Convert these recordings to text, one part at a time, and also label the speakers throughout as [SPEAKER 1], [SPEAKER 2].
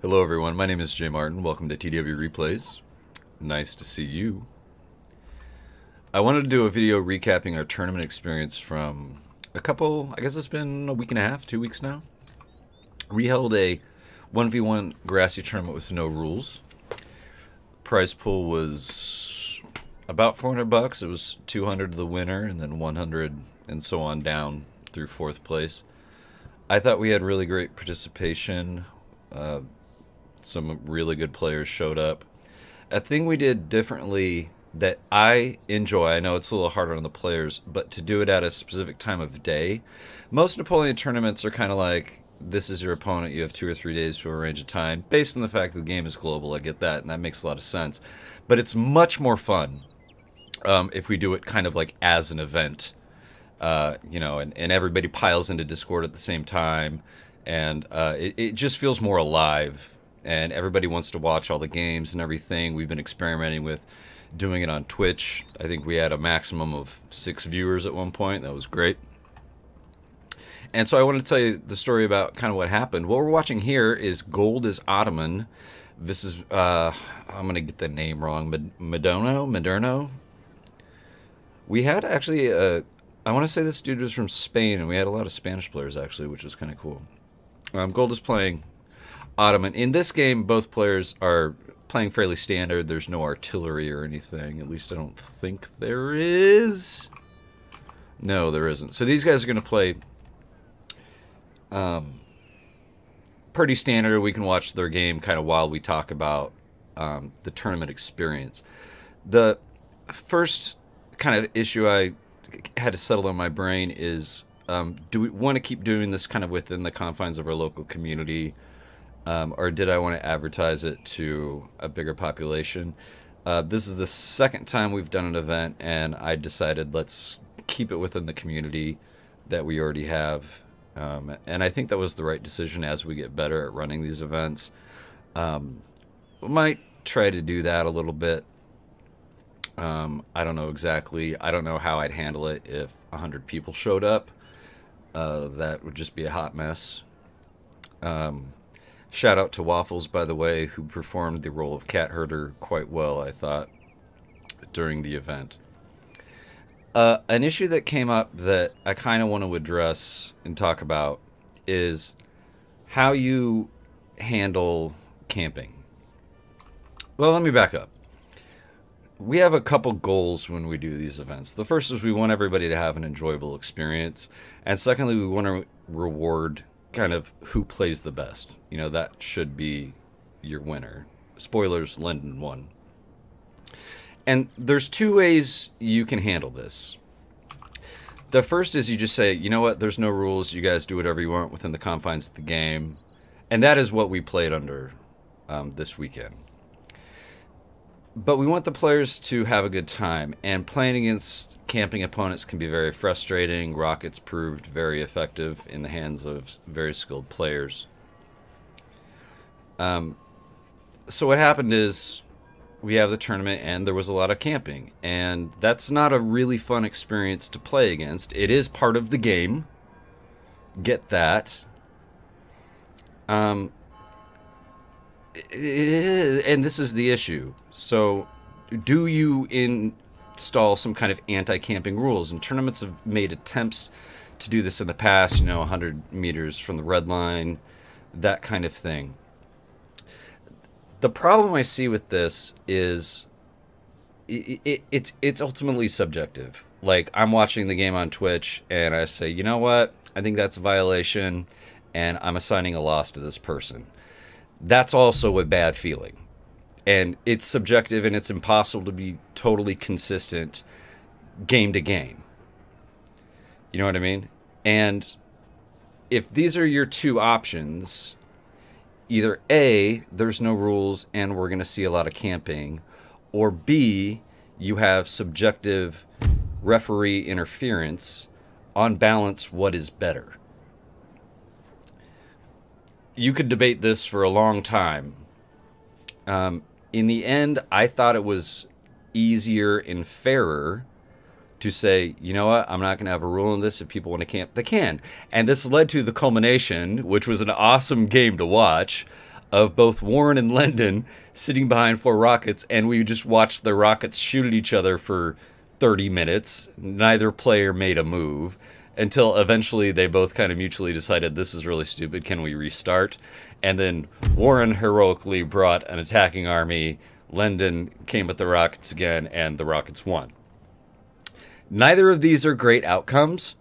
[SPEAKER 1] Hello everyone, my name is Jay Martin. Welcome to TW Replays. Nice to see you. I wanted to do a video recapping our tournament experience from I guess it's been a week and a half, 2 weeks now. We held a 1v1 grassy tournament with no rules. Prize pool was about $400. It was 200 to the winner and then 100 and so on down through 4th place. I thought we had really great participation. Some really good players showed up. A thing we did differently that I enjoy, I know it's a little harder on the players, but to do it at a specific time of day. Most Napoleon tournaments are kind of like, this is your opponent, you have 2 or 3 days to arrange a time, based on the fact that the game is global. I get that, and that makes a lot of sense. But it's much more fun if we do it kind of like as an event, and everybody piles into Discord at the same time, and it just feels more alive. And everybody wants to watch all the games and everything. We've been experimenting with doing it on Twitch. I think we had a maximum of 6 viewers at one point. That was great. And so I wanted to tell you the story about kind of what happened. What we're watching here is Gold is Ottoman. This is, I'm going to get the name wrong, Maderno? We had actually, I want to say this dude was from Spain, and we had a lot of Spanish players actually, which was kind of cool. Gold is playing Ottoman. In this game, both players are playing fairly standard. There's no artillery or anything. At least I don't think there is. No, there isn't. So these guys are going to play pretty standard. We can watch their game kind of while we talk about the tournament experience. The first kind of issue I had to settle in my brain is, do we want to keep doing this kind of within the confines of our local community? Or did I want to advertise it to a bigger population? This is the second time we've done an event, and I decided let's keep it within the community that we already have. And I think that was the right decision as we get better at running these events. We might try to do that a little bit. I don't know exactly. I don't know how I'd handle it if 100 people showed up. That would just be a hot mess. Shout out to Waffles, by the way, who performed the role of cat herder quite well, I thought, during the event. An issue that came up that I kind of want to address and talk about is how you handle camping. Well, let me back up. We have a couple goals when we do these events. The first is we want everybody to have an enjoyable experience. And secondly, we want to reward kind of who plays the best. You know, that should be your winner. Spoilers, Linden won. And there's 2 ways you can handle this. The first is you just say, you know what, there's no rules. You guys do whatever you want within the confines of the game. And that is what we played under this weekend. But we want the players to have a good time. And playing against camping opponents can be very frustrating. Rockets proved very effective in the hands of very skilled players. So what happened is we have the tournament and there was a lot of camping. And that's not a really fun experience to play against. It is part of the game. Get that. And this is the issue. So do you install some kind of anti-camping rules? And tournaments have made attempts to do this in the past, 100 meters from the red line, that kind of thing. The problem I see with this is it's ultimately subjective. Like, I'm watching the game on Twitch and I say, you know what, I think that's a violation and I'm assigning a loss to this person. That's also a bad feeling. And it's subjective and it's impossible to be totally consistent game to game. You know what I mean? And if these are your 2 options, either A, there's no rules and we're going to see a lot of camping, or B, you have subjective referee interference. On balance, what is better? You could debate this for a long time. In the end, I thought it was easier and fairer to say, you know what, I'm not going to have a rule in this. If people want to camp, they can. And this led to the culmination, which was an awesome game to watch, of both Warren and Lendon sitting behind 4 rockets, and we just watched the rockets shoot at each other for 30 minutes. Neither player made a move until eventually they both kind of mutually decided, this is really stupid, can we restart? And then Warren heroically brought an attacking army. Lendon came with the rockets again, and the rockets won. Neither of these are great outcomes,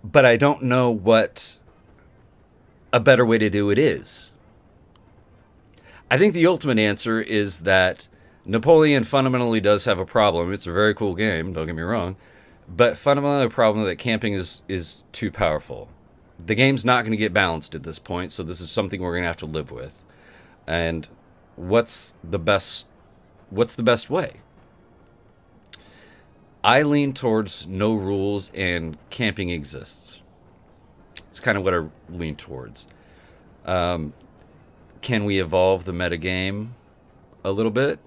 [SPEAKER 1] but I don't know what a better way to do it is. I think the ultimate answer is that Napoleon fundamentally does have a problem. It's a very cool game, don't get me wrong, but fundamentally a problem that camping is too powerful. The game's not going to get balanced at this point, so this is something we're going to have to live with. And what's the best way? I lean towards no rules and camping exists. It's kind of what I lean towards. Can we evolve the metagame a little bit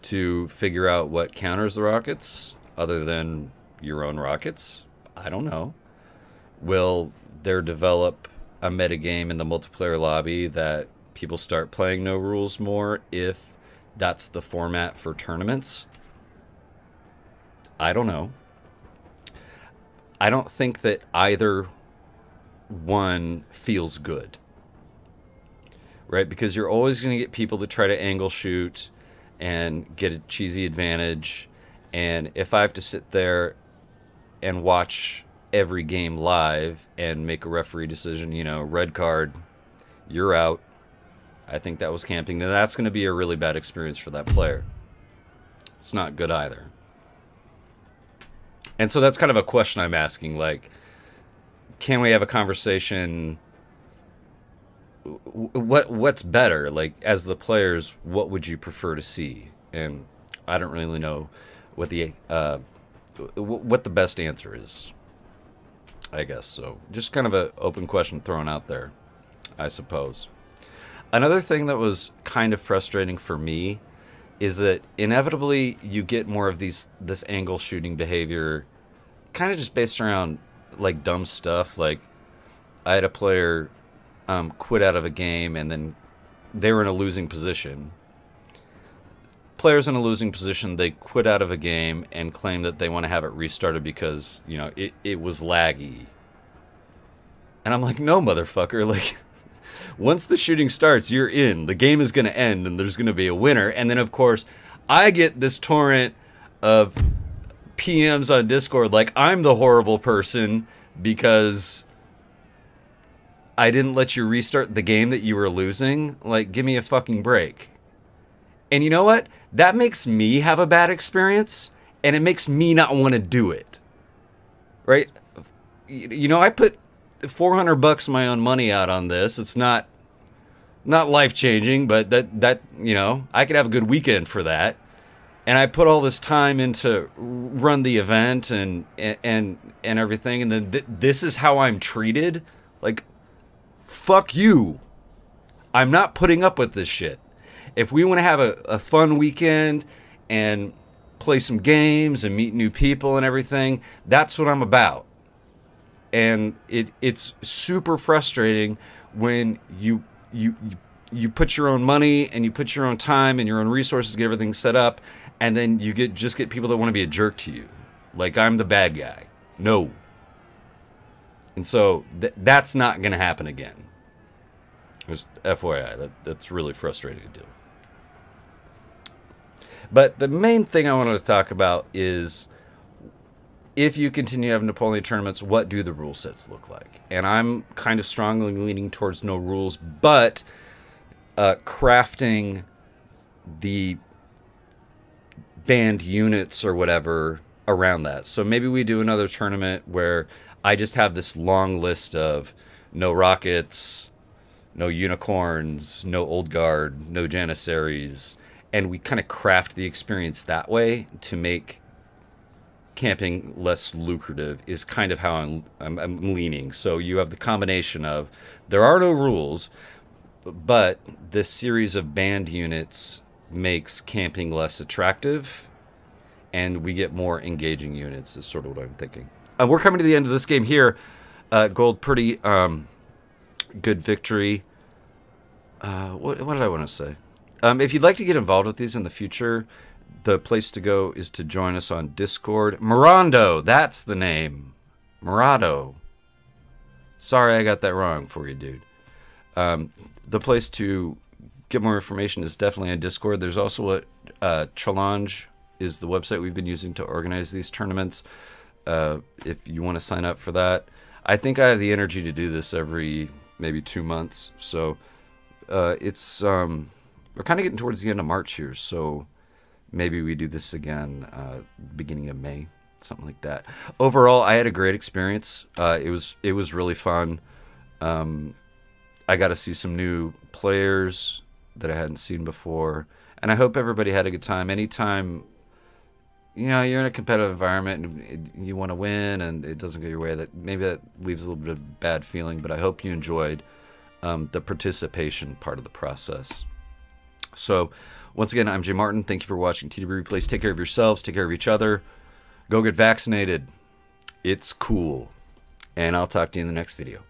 [SPEAKER 1] to figure out what counters the rockets other than your own rockets? I don't know. Will there develop a metagame in the multiplayer lobby that people start playing no rules more if that's the format for tournaments? I don't know. I don't think that either one feels good. Right? Because you're always going to get people that try to angle shoot and get a cheesy advantage. And if I have to sit there and watch every game live and make a referee decision, you know, red card, you're out. I think that was camping. Then that's going to be a really bad experience for that player. It's not good either. And so that's kind of a question I'm asking, like, can we have a conversation? What's better? Like, as the players, what would you prefer to see? And I don't really know what the best answer is, I guess. So just kind of an open question thrown out there, I suppose. Another thing that was kind of frustrating for me is that inevitably you get more of this angle shooting behavior, kind of just based around like dumb stuff. Like, I had a player quit out of a game, and then they were in a losing position. Players in a losing position, they quit out of a game and claim that they want to have it restarted because, you know, it was laggy. And I'm like, no, motherfucker. Like, once the shooting starts, you're in. The game is going to end, and there's going to be a winner. And then, of course, I get this torrent of PMs on Discord like I'm the horrible person because I didn't let you restart the game that you were losing. Like, give me a fucking break. And you know what? That makes me have a bad experience, and it makes me not want to do it. Right? You know, I put $400 of my own money out on this. It's not life-changing, but that you know, I could have a good weekend for that. And I put all this time into run the event and everything, and then this is how I'm treated? Like, fuck you. I'm not putting up with this shit. If we want to have a fun weekend and play some games and meet new people and everything, that's what I'm about. And it's super frustrating when you put your own money and you put your own time and your own resources to get everything set up, and then you just get people that want to be a jerk to you. Like, I'm the bad guy. No. And so that's not going to happen again. Just FYI, that's really frustrating to do. But the main thing I wanted to talk about is, if you continue to have Napoleon tournaments, what do the rule sets look like? And I'm kind of strongly leaning towards no rules, but crafting the banned units or whatever around that. So maybe we do another tournament where I just have this long list of no rockets, no unicorns, no old guard, no janissaries, and we kind of craft the experience that way to make camping less lucrative, is kind of how I'm leaning. So you have the combination of, there are no rules, but this series of banned units makes camping less attractive, and we get more engaging units, is sort of what I'm thinking. We're coming to the end of this game here. Gold, pretty good victory. what did I want to say? If you'd like to get involved with these in the future, the place to go is to join us on Discord. Mirando, that's the name. Mirado. Sorry I got that wrong for you, dude. The place to get more information is definitely on Discord. There's also Challenge is the website we've been using to organize these tournaments. If you want to sign up for that. I think I have the energy to do this every maybe 2 months. So it's we're kind of getting towards the end of March here, so maybe we do this again beginning of May, something like that. Overall, I had a great experience. It was really fun. I got to see some new players that I hadn't seen before, and I hope everybody had a good time. Anytime, you know, you're in a competitive environment and you want to win and it doesn't go your way, that maybe that leaves a little bit of bad feeling, but I hope you enjoyed the participation part of the process. So once again, I'm Jay Martin. Thank you for watching TW Replays. Take care of yourselves, take care of each other, go get vaccinated. It's cool, and I'll talk to you in the next video.